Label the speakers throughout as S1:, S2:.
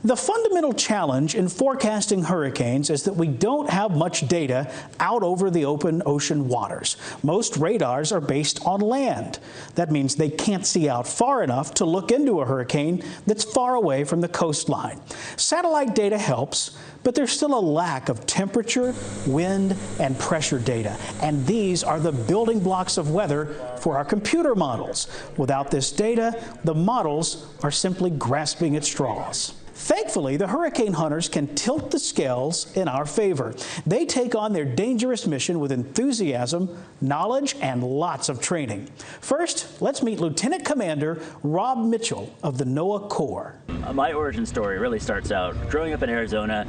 S1: The fundamental challenge in forecasting hurricanes is that we don't have much data out over the open ocean waters. Most radars are based on land. That means they can't see out far enough to look into a hurricane that's far away from the coastline. Satellite data helps, but there's still a lack of temperature, wind, and pressure data. And these are the building blocks of weather for our computer models. Without this data, the models are simply grasping at straws. Thankfully, the hurricane hunters can tilt the scales in our favor. They take on their dangerous mission with enthusiasm, knowledge, and lots of training. First, let's meet Lieutenant Commander Rob Mitchell of the NOAA Corps.
S2: My origin story really starts out growing up in Arizona,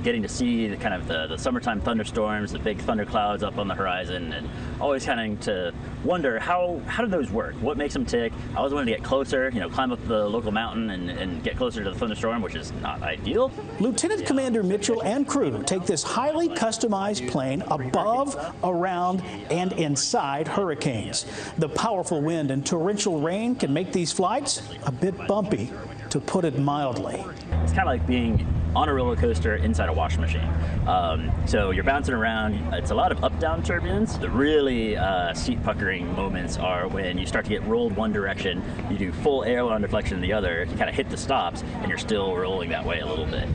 S2: getting to see the summertime thunderstorms, the big thunderclouds up on the horizon, and always kind of to wonder how do those work? What makes them tick? I always wanted to get closer, climb up the local mountain and get closer to the thunderstorm, which is not ideal.
S1: Lieutenant Commander Mitchell and crew take this highly customized plane above, around, and inside hurricanes. The powerful wind and torrential rain can make these flights a bit bumpy, to put it mildly.
S2: It's kind of like being on a roller coaster inside a washing machine. So you're bouncing around. It's a lot of up-down turbulence. The really seat-puckering moments are when you start to get rolled one direction, you do full aileron deflection in the other, you kind of hit the stops, and you're still rolling that way a little bit.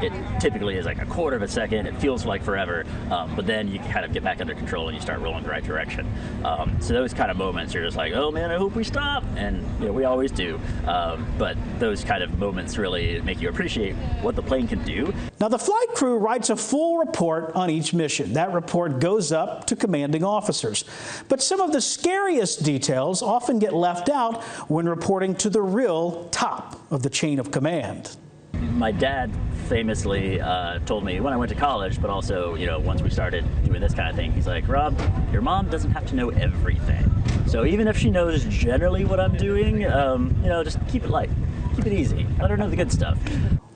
S2: It typically is like a quarter of a second. It feels like forever, but then you kind of get back under control and you start rolling the right direction. So those kind of moments, you're just like, oh man, I hope we stop, and we always do. But those kind of moments really make you appreciate what the plane can do.
S1: Now, the flight crew writes a full report on each mission. That report goes up to commanding officers. But some of the scariest details often get left out when reporting to the real top of the chain of command.
S2: My dad famously told me when I went to college, but also, once we started doing this kind of thing, he's like, Rob, your mom doesn't have to know everything. So even if she knows generally what I'm doing, just keep it light. Keep it easy. Let her know the good stuff.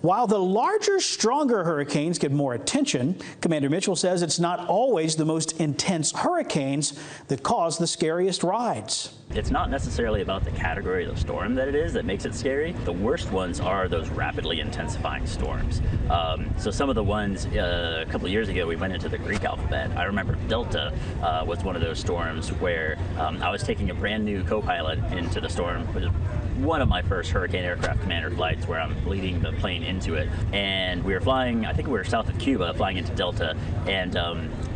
S1: While the larger, stronger hurricanes get more attention, Commander Mitchell says it's not always the most intense hurricanes that cause the scariest rides.
S2: It's not necessarily about the category of the storm that it is that makes it scary. The worst ones are those rapidly intensifying storms. So some of the ones a couple of years ago, we went into the Greek alphabet. I remember Delta was one of those storms where I was taking a brand new co-pilot into the storm, which is one of my first hurricane aircraft commander flights where I'm leading the plane into it. And we were flying, I think we were south of Cuba, flying into Delta, and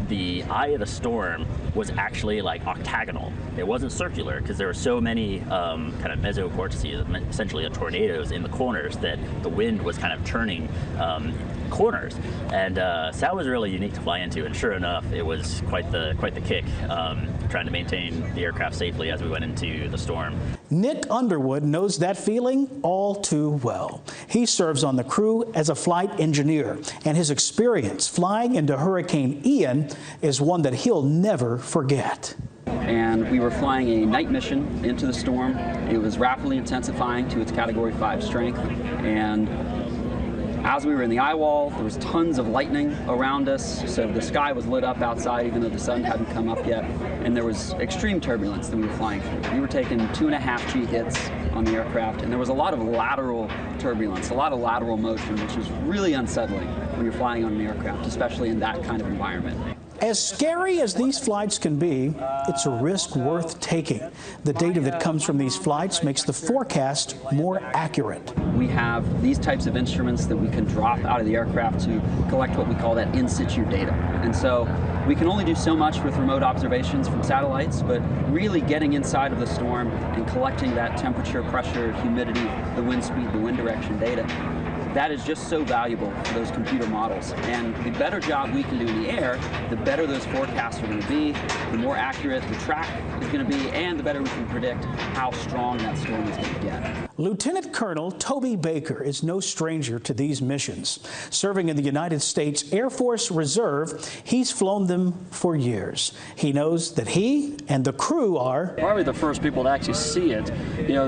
S2: the eye of the storm was actually like octagonal. It wasn't circular because there were so many kind of mesovortices, essentially tornadoes in the corners, that the wind was kind of turning corners, and so that was really unique to fly into. And sure enough, it was quite the kick, trying to maintain the aircraft safely as we went into the storm.
S1: Nick Underwood knows that feeling all too well. He serves on the crew as a flight engineer, and his experience flying into Hurricane Ian is one that he'll never forget.
S3: And we were flying a night mission into the storm. It was rapidly intensifying to its Category 5 strength, and as we were in the eye wall, there was tons of lightning around us, so the sky was lit up outside even though the sun hadn't come up yet, and there was extreme turbulence that we were flying through. We were taking 2.5 G hits on the aircraft, and there was a lot of lateral turbulence, a lot of lateral motion, which is really unsettling when you're flying on an aircraft, especially in that kind of environment.
S1: As scary as these flights can be, it's a risk worth taking. The data that comes from these flights makes the forecast more accurate.
S3: We have these types of instruments that we can drop out of the aircraft to collect what we call that in situ data. And so we can only do so much with remote observations from satellites, but really getting inside of the storm and collecting that temperature, pressure, humidity, the wind speed, the wind direction data, that is just so valuable for those computer models. And the better job we can do in the air, the better those forecasts are going to be, the more accurate the track is going to be, and the better we can predict how strong that storm is going to get.
S1: Lieutenant Colonel Toby Baker is no stranger to these missions. Serving in the United States Air Force Reserve, he's flown them for years. He knows that he and the crew are
S4: probably the first people to actually see it.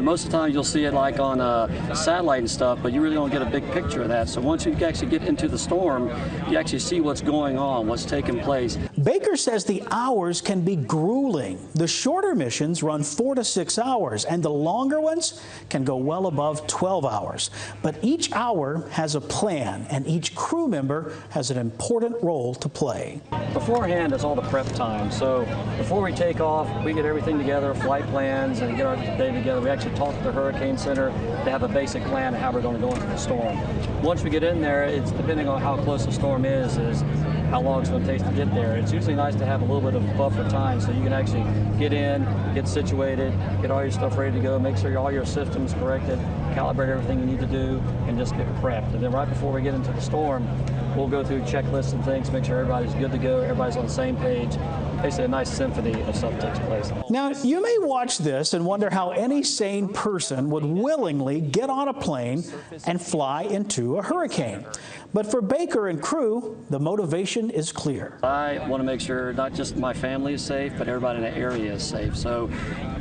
S4: Most of the time you'll see it like on a satellite and stuff, but you really don't get a big picture of that. So once you actually get into the storm, you actually see what's going on, what's taking place.
S1: Baker says the hours can be grueling. The shorter missions run 4 to 6 hours, and the longer ones can go well above 12 hours. But each hour has a plan, and each crew member has an important role to play.
S4: Beforehand is all the prep time. So before we take off, we get everything together, flight plans, and get our day together. We actually talk to the Hurricane Center to have a basic plan of how we're going to go into the storm. Once we get in there, it's depending on how close the storm is how long it's going to take to get there. It's usually nice to have a little bit of buffer time so you can actually get in, get situated, get all your stuff ready to go, make sure all your systems corrected, calibrate everything you need to do, and just get prepped. And then right before we get into the storm, we'll go through checklists and things, make sure everybody's good to go, everybody's on the same page. Basically a nice symphony of stuff takes place.
S1: Now, you may watch this and wonder how any sane person would willingly get on a plane and fly into a hurricane. But for Baker and crew, the motivation is clear.
S4: I want to make sure not just my family is safe, but everybody in the area is safe. So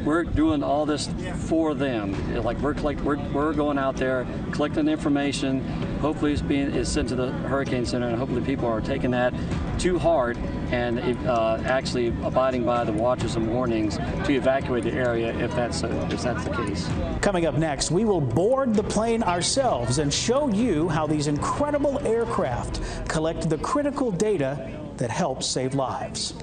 S4: we're doing all this for them. Like we're going out there, collecting information. Hopefully it's sent to the Hurricane Center, and hopefully people are taking that to heart and actually abiding by the watches and warnings to evacuate the area if that's the case.
S1: Coming up next, we will board the plane ourselves and show you how these incredible aircraft collect the critical data that helps save lives.